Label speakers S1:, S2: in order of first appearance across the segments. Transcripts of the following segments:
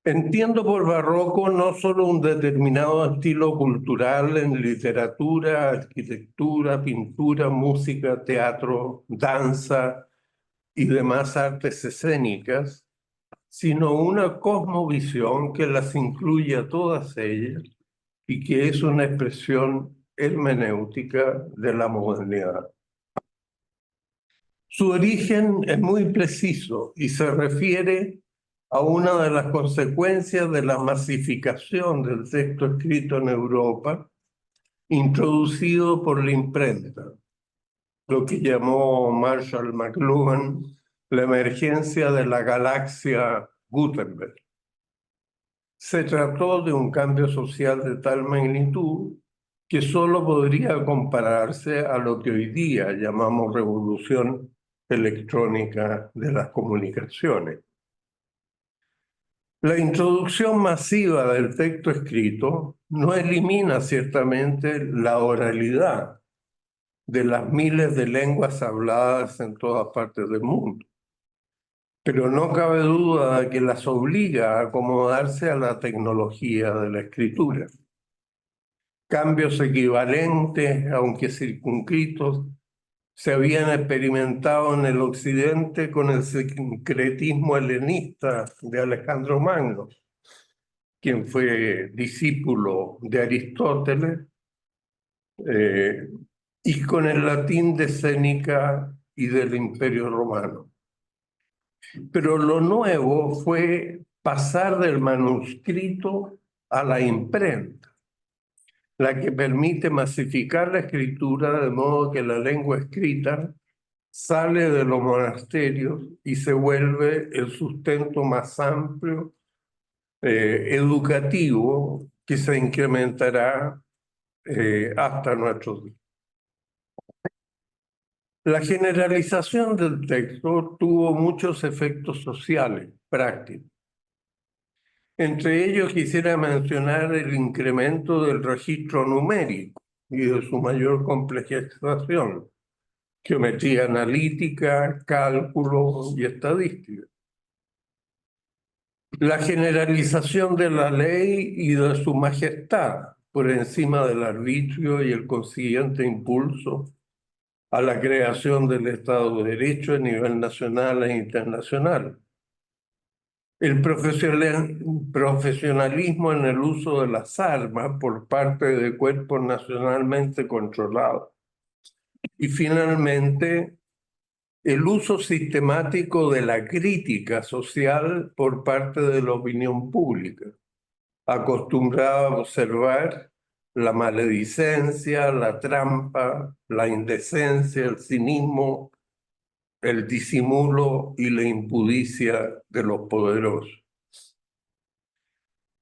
S1: Entiendo por barroco no solo un determinado estilo cultural en literatura, arquitectura, pintura, música, teatro, danza y demás artes escénicas, sino una cosmovisión que las incluye a todas ellas y que es una expresión hermenéutica de la modernidad. Su origen es muy preciso y se refiere a una de las consecuencias de la masificación del texto escrito en Europa, introducido por la imprenta, lo que llamó Marshall McLuhan la emergencia de la galaxia Gutenberg. Se trató de un cambio social de tal magnitud que solo podría compararse a lo que hoy día llamamos revolución electrónica de las comunicaciones. La introducción masiva del texto escrito no elimina ciertamente la oralidad de las miles de lenguas habladas en todas partes del mundo, pero no cabe duda de que las obliga a acomodarse a la tecnología de la escritura. Cambios equivalentes, aunque circunscritos, se habían experimentado en el occidente con el sincretismo helenista de Alejandro Magno, quien fue discípulo de Aristóteles, eh, y con el latín de Séneca y del Imperio Romano. Pero lo nuevo fue pasar del manuscrito a la imprenta, la que permite masificar la escritura de modo que la lengua escrita sale de los monasterios y se vuelve el sustento más amplio, educativo, que se incrementará hasta nuestros días. La generalización del texto tuvo muchos efectos sociales, prácticos. Entre ellos quisiera mencionar el incremento del registro numérico y de su mayor complejización, geometría analítica, cálculo y estadística. La generalización de la ley y de su majestad por encima del arbitrio y el consiguiente impulso a la creación del Estado de Derecho a nivel nacional e internacional. El profesionalismo en el uso de las armas por parte de cuerpos nacionalmente controlados. Y finalmente, el uso sistemático de la crítica social por parte de la opinión pública, acostumbrada a observar la maledicencia, la trampa, la indecencia, el cinismo, el disimulo y la impudicia de los poderosos.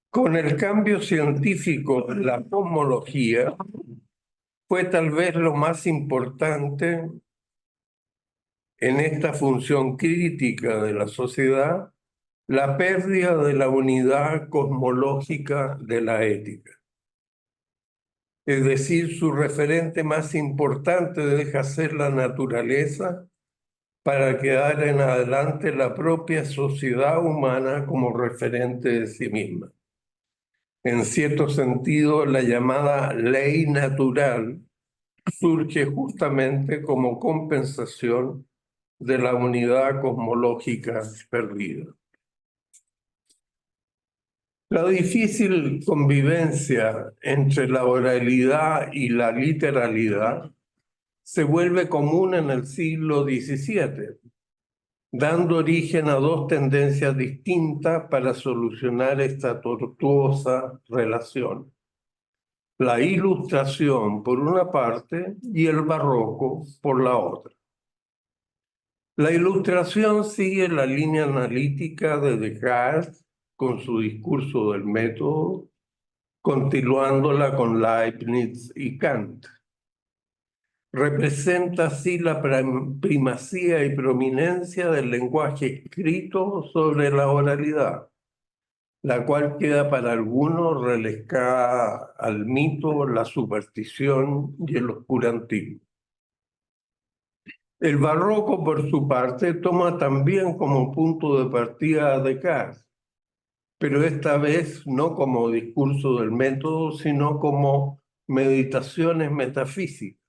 S1: Con el cambio científico de la cosmología, fue tal vez lo más importante en esta función crítica de la sociedad, la pérdida de la unidad cosmológica de la ética. Es decir, su referente más importante deja ser la naturaleza para quedar en adelante la propia sociedad humana como referente de sí misma. En cierto sentido, la llamada ley natural surge justamente como compensación de la unidad cosmológica perdida. La difícil convivencia entre la oralidad y la literalidad se vuelve común en el siglo XVII, dando origen a dos tendencias distintas para solucionar esta tortuosa relación. La Ilustración por una parte y el Barroco por la otra. La Ilustración sigue la línea analítica de Descartes con su discurso del método, continuándola con Leibniz y Kant. Representa así la primacía y prominencia del lenguaje escrito sobre la oralidad, la cual queda para algunos relegada al mito, la superstición y el oscurantismo. El barroco, por su parte, toma también como punto de partida a Descartes, pero esta vez no como discurso del método, sino como meditaciones metafísicas,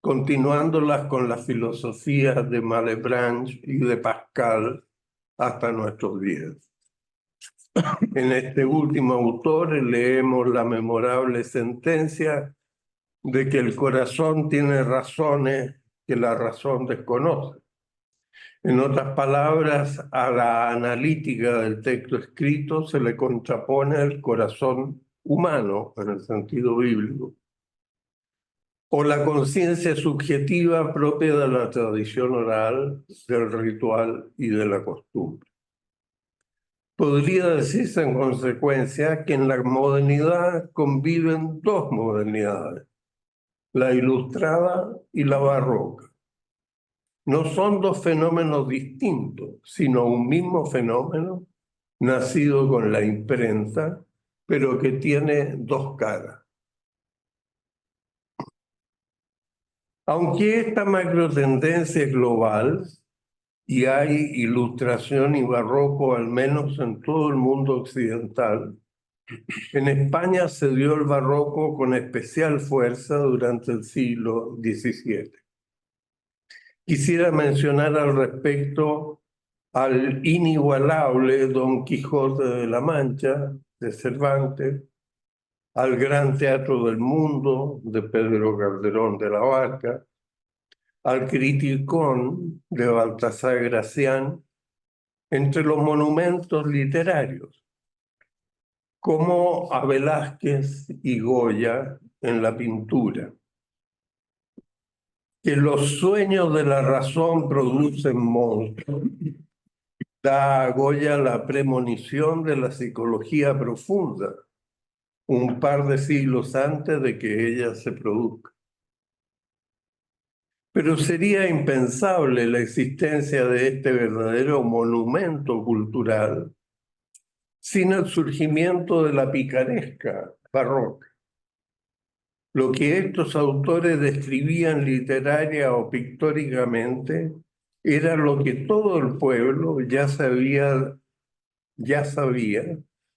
S1: continuándolas con las filosofías de Malebranche y de Pascal hasta nuestros días. En este último autor leemos la memorable sentencia de que el corazón tiene razones que la razón desconoce. En otras palabras, a la analítica del texto escrito se le contrapone el corazón humano, en el sentido bíblico, o la conciencia subjetiva propia de la tradición oral, del ritual y de la costumbre. Podría decirse en consecuencia que en la modernidad conviven dos modernidades, la ilustrada y la barroca. No son dos fenómenos distintos, sino un mismo fenómeno nacido con la imprenta, pero que tiene dos caras. Aunque esta macrotendencia es global, y hay ilustración y barroco al menos en todo el mundo occidental, en España se dio el barroco con especial fuerza durante el siglo XVII. Quisiera mencionar al respecto al inigualable Don Quijote de la Mancha, de Cervantes, al Gran Teatro del Mundo, de Pedro Calderón de la Barca, al Criticón, de Baltasar Gracián, entre los monumentos literarios, como a Velázquez y Goya en la pintura. Que los sueños de la razón producen monstruos, da a Goya la premonición de la psicología profunda, un par de siglos antes de que ella se produzca. Pero sería impensable la existencia de este verdadero monumento cultural sin el surgimiento de la picaresca barroca. Lo que estos autores describían literaria o pictóricamente era lo que todo el pueblo ya sabía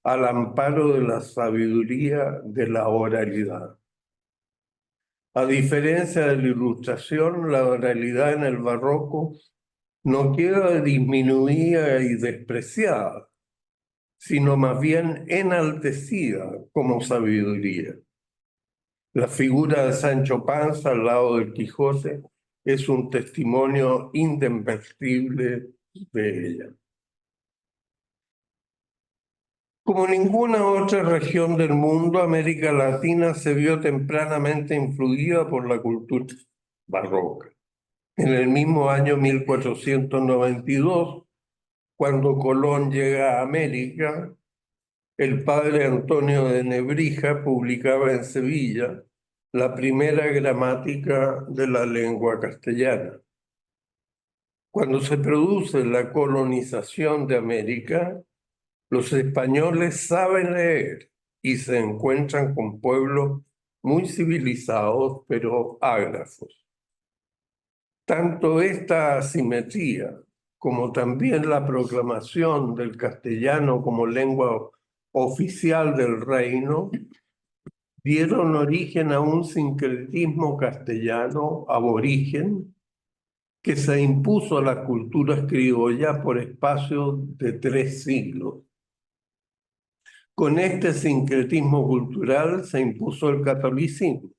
S1: al amparo de la sabiduría de la oralidad. A diferencia de la Ilustración, la oralidad en el barroco no queda disminuida y despreciada, sino más bien enaltecida como sabiduría. La figura de Sancho Panza al lado del Quijote es un testimonio indesmentible de ella. Como ninguna otra región del mundo, América Latina se vio tempranamente influida por la cultura barroca. En el mismo año 1492, cuando Colón llega a América, el padre Antonio de Nebrija publicaba en Sevilla la primera gramática de la lengua castellana. Cuando se produce la colonización de América, los españoles saben leer y se encuentran con pueblos muy civilizados, pero ágrafos. Tanto esta asimetría como también la proclamación del castellano como lengua oficial del reino dieron origen a un sincretismo castellano aborigen que se impuso a las culturas criollas por espacio de 3 siglos. Con este sincretismo cultural se impuso el catolicismo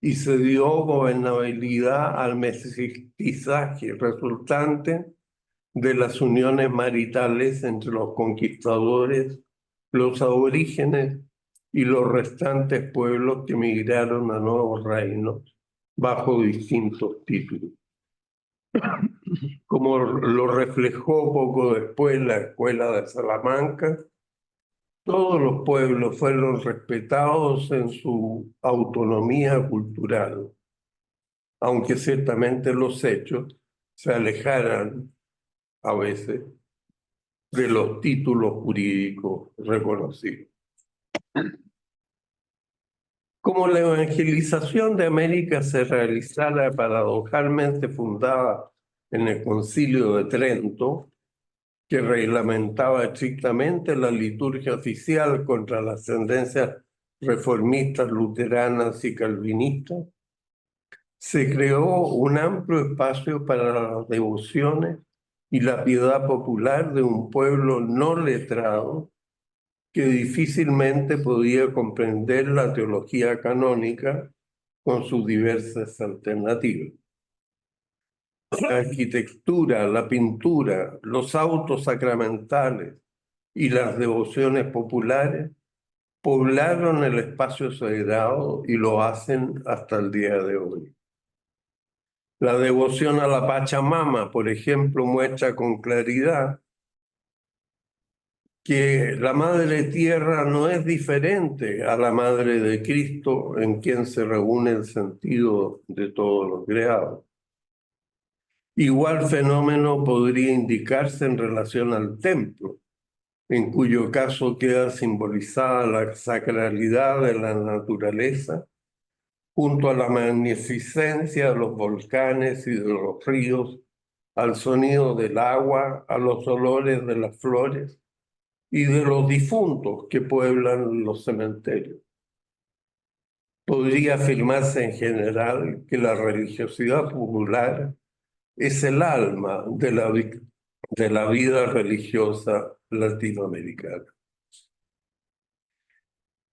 S1: y se dio gobernabilidad al mestizaje resultante de las uniones maritales entre los conquistadores, los aborígenes y los restantes pueblos que migraron a nuevos reinos bajo distintos títulos. Como lo reflejó poco después la Escuela de Salamanca, todos los pueblos fueron respetados en su autonomía cultural, aunque ciertamente los hechos se alejaran a veces de los títulos jurídicos reconocidos. Como la evangelización de América se realizara paradojalmente fundada en el Concilio de Trento, que reglamentaba estrictamente la liturgia oficial contra las tendencias reformistas, luteranas y calvinistas, se creó un amplio espacio para las devociones y la piedad popular de un pueblo no letrado que difícilmente podía comprender la teología canónica con sus diversas alternativas. La arquitectura, la pintura, los autos sacramentales y las devociones populares poblaron el espacio sagrado y lo hacen hasta el día de hoy. La devoción a la Pachamama, por ejemplo, muestra con claridad que la Madre Tierra no es diferente a la Madre de Cristo, en quien se reúne el sentido de todos los creados. Igual fenómeno podría indicarse en relación al templo, en cuyo caso queda simbolizada la sacralidad de la naturaleza, junto a la magnificencia de los volcanes y de los ríos, al sonido del agua, a los olores de las flores y de los difuntos que pueblan los cementerios. Podría afirmarse en general que la religiosidad popular es el alma de la vida religiosa latinoamericana.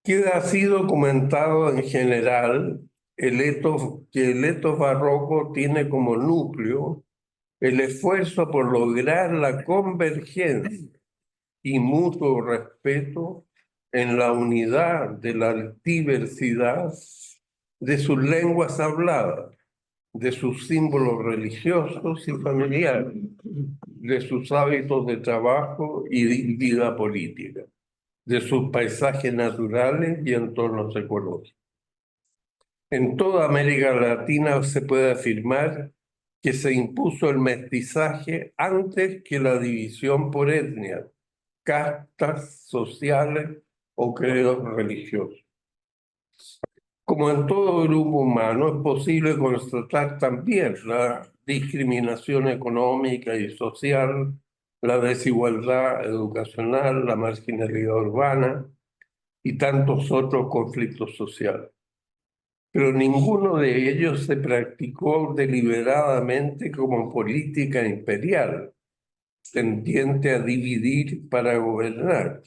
S1: Queda así documentado en general que el etos barroco tiene como núcleo el esfuerzo por lograr la convergencia y mutuo respeto en la unidad de la diversidad de sus lenguas habladas, de sus símbolos religiosos y familiares, de sus hábitos de trabajo y vida política, de sus paisajes naturales y entornos ecológicos. En toda América Latina se puede afirmar que se impuso el mestizaje antes que la división por etnia, castas sociales o credos religiosos. Como en todo grupo humano, es posible constatar también la discriminación económica y social, la desigualdad educacional, la marginalidad urbana y tantos otros conflictos sociales. Pero ninguno de ellos se practicó deliberadamente como política imperial, tendiente a dividir para gobernar,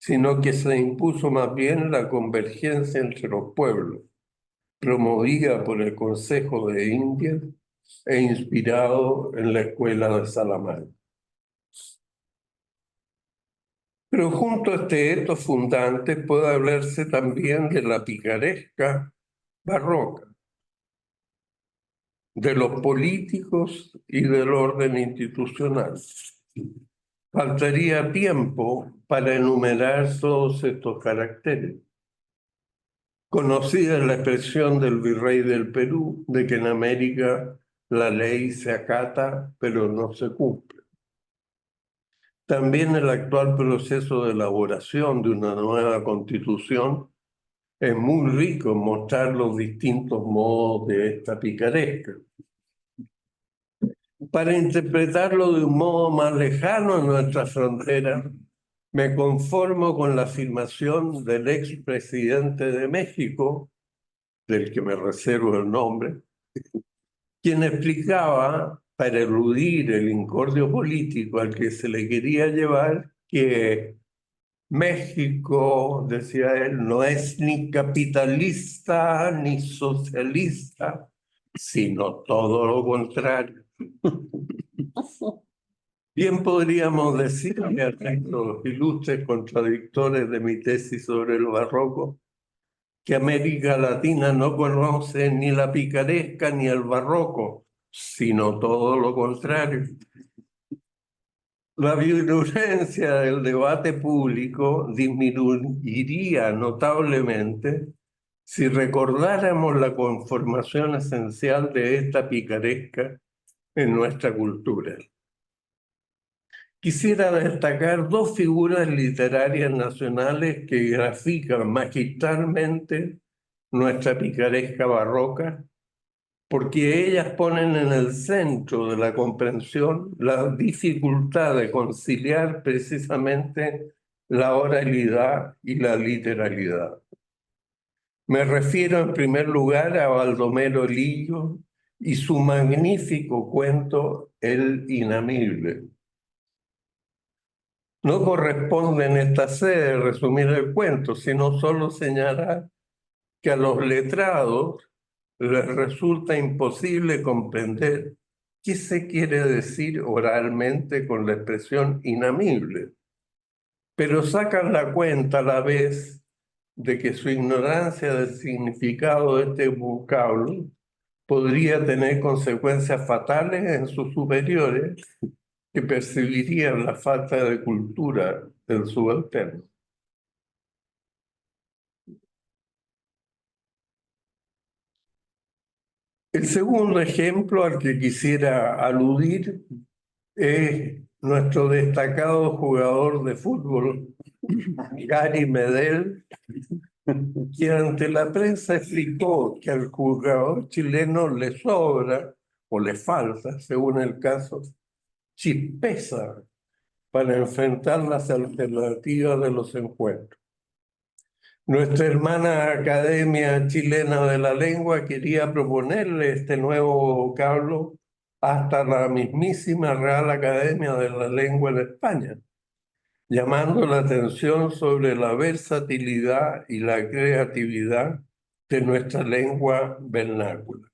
S1: sino que se impuso más bien la convergencia entre los pueblos, promovida por el Consejo de Indias e inspirado en la escuela de Salamanca. Pero junto a este etos fundante puede hablarse también de la picaresca barroca, de los políticos y del orden institucional. Faltaría tiempo para enumerar todos estos caracteres. Conocida es la expresión del virrey del Perú de que en América la ley se acata pero no se cumple. También el actual proceso de elaboración de una nueva constitución es muy rico en mostrar los distintos modos de esta picaresca. Para interpretarlo de un modo más lejano en nuestra frontera, me conformo con la afirmación del expresidente de México, del que me reservo el nombre, quien explicaba, para eludir el incordio político al que se le quería llevar, que México, decía él, no es ni capitalista ni socialista, sino todo lo contrario. Bien podríamos decir, a estos ilustres contradictores de mi tesis sobre el barroco, que América Latina no conoce ni la picaresca ni el barroco, sino todo lo contrario. La virulencia del debate público disminuiría notablemente si recordáramos la conformación esencial de esta picaresca en nuestra cultura. Quisiera destacar dos figuras literarias nacionales que grafican magistralmente nuestra picaresca barroca porque ellas ponen en el centro de la comprensión la dificultad de conciliar precisamente la oralidad y la literalidad. Me refiero en primer lugar a Baldomero Lillo y su magnífico cuento El Inamible. No corresponde en esta sede resumir el cuento, sino solo señalar que a los letrados les resulta imposible comprender qué se quiere decir oralmente con la expresión inamible, pero sacan la cuenta a la vez de que su ignorancia del significado de este vocablo podría tener consecuencias fatales en sus superiores que percibirían la falta de cultura del subalterno. El segundo ejemplo al que quisiera aludir es nuestro destacado jugador de fútbol, Gary Medel, quien ante la prensa explicó que al jugador chileno le sobra o le falta, según el caso, chispeza para enfrentar las alternativas de los encuentros. Nuestra hermana Academia Chilena de la Lengua quería proponerle este nuevo vocablo hasta la mismísima Real Academia de la Lengua en España, llamando la atención sobre la versatilidad y la creatividad de nuestra lengua vernácula.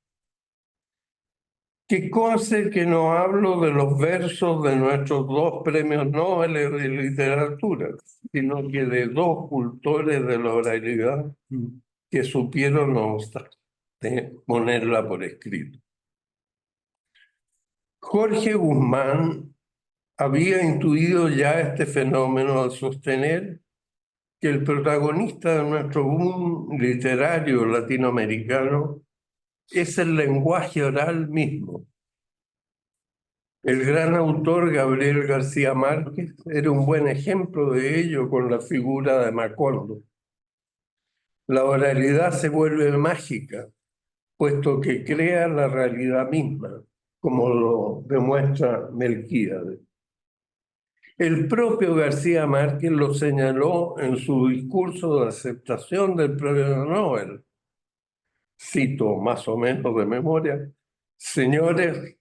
S1: Que conste que no hablo de los versos de nuestros dos premios Nobel de literatura, sino que de dos cultores de la oralidad que supieron, no obstante, ponerla por escrito. Jorge Guzmán había intuido ya este fenómeno al sostener que el protagonista de nuestro boom literario latinoamericano es el lenguaje oral mismo. El gran autor Gabriel García Márquez era un buen ejemplo de ello con la figura de Macondo. La oralidad se vuelve mágica, puesto que crea la realidad misma, como lo demuestra Melquíades. El propio García Márquez lo señaló en su discurso de aceptación del premio Nobel. Cito más o menos de memoria: señores,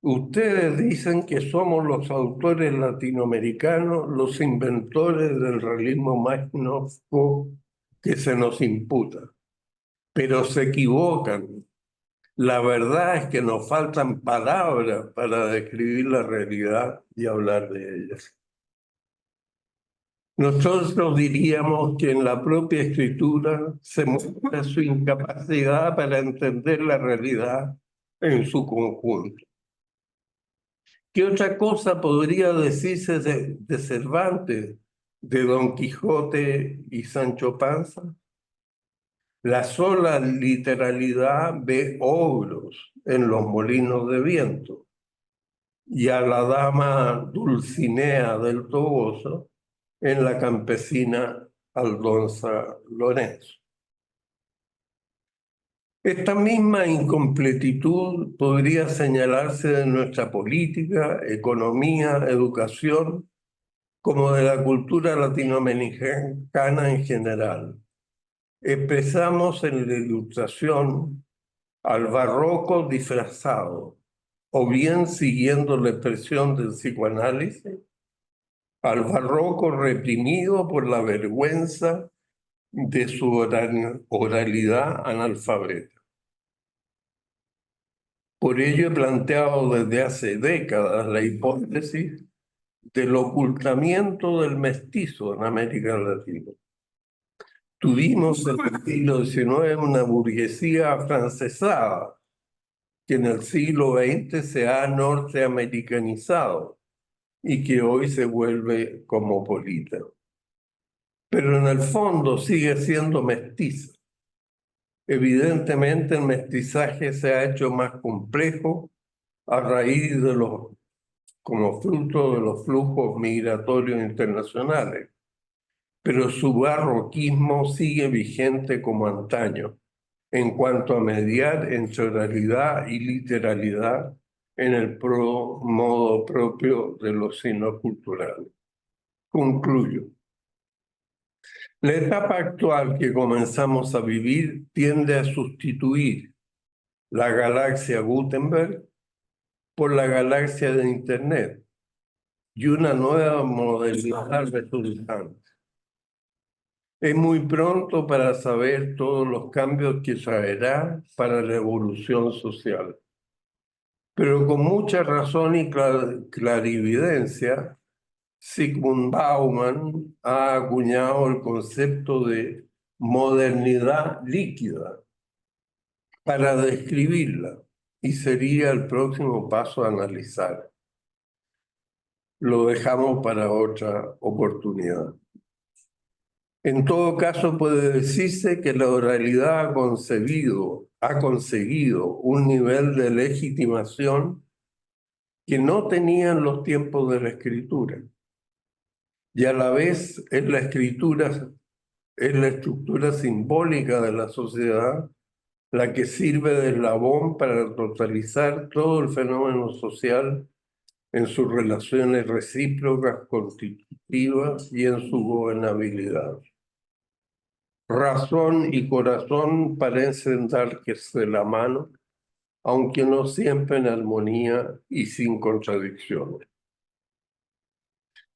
S1: ustedes dicen que somos los autores latinoamericanos los inventores del realismo mágico que se nos imputa, pero se equivocan. La verdad es que nos faltan palabras para describir la realidad y hablar de ellas. Nosotros diríamos que en la propia escritura se muestra su incapacidad para entender la realidad en su conjunto. ¿Qué otra cosa podría decirse de Cervantes, de Don Quijote y Sancho Panza? La sola literalidad ve ogros en los molinos de viento, y a la dama Dulcinea del Toboso en la campesina Aldonza Lorenzo. Esta misma incompletitud podría señalarse de nuestra política, economía, educación, como de la cultura latinoamericana en general. Expresamos en la Ilustración al barroco disfrazado, o bien siguiendo la expresión del psicoanálisis, al barroco reprimido por la vergüenza de su oralidad analfabeta. Por ello he planteado desde hace décadas la hipótesis del ocultamiento del mestizo en América Latina. Tuvimos en el siglo XIX una burguesía afrancesada que en el siglo XX se ha norteamericanizado y que hoy se vuelve cosmopolita. Pero en el fondo sigue siendo mestiza. Evidentemente el mestizaje se ha hecho más complejo a raíz de como fruto de los flujos migratorios internacionales, pero su barroquismo sigue vigente como antaño, en cuanto a mediar entre oralidad y literalidad en el modo propio de los signos culturales. Concluyo. La etapa actual que comenzamos a vivir tiende a sustituir la galaxia Gutenberg por la galaxia de Internet y una nueva modalidad resultante. Es muy pronto para saber todos los cambios que traerá para la evolución social, pero con mucha razón y clarividencia, Zygmunt Bauman ha acuñado el concepto de modernidad líquida para describirla, y sería el próximo paso a analizar. Lo dejamos para otra oportunidad. En todo caso, puede decirse que la oralidad ha conseguido un nivel de legitimación que no tenían los tiempos de la escritura. Y a la vez es la estructura simbólica de la sociedad la que sirve de eslabón para totalizar todo el fenómeno social en sus relaciones recíprocas, constitutivas y en su gobernabilidad. Razón y corazón parecen darse de la mano, aunque no siempre en armonía y sin contradicciones.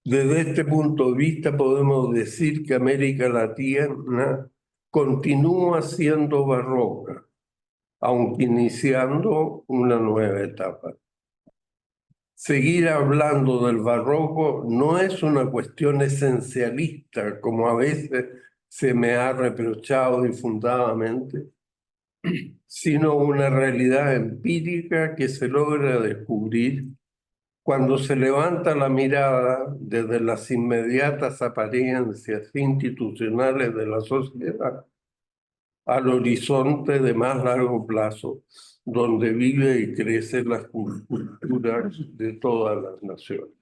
S1: Desde este punto de vista podemos decir que América Latina continúa siendo barroca, aunque iniciando una nueva etapa. Seguir hablando del barroco no es una cuestión esencialista, como a veces se me ha reprochado infundadamente, sino una realidad empírica que se logra descubrir cuando se levanta la mirada desde las inmediatas apariencias institucionales de la sociedad al horizonte de más largo plazo, donde vive y crece la cultura de todas las naciones.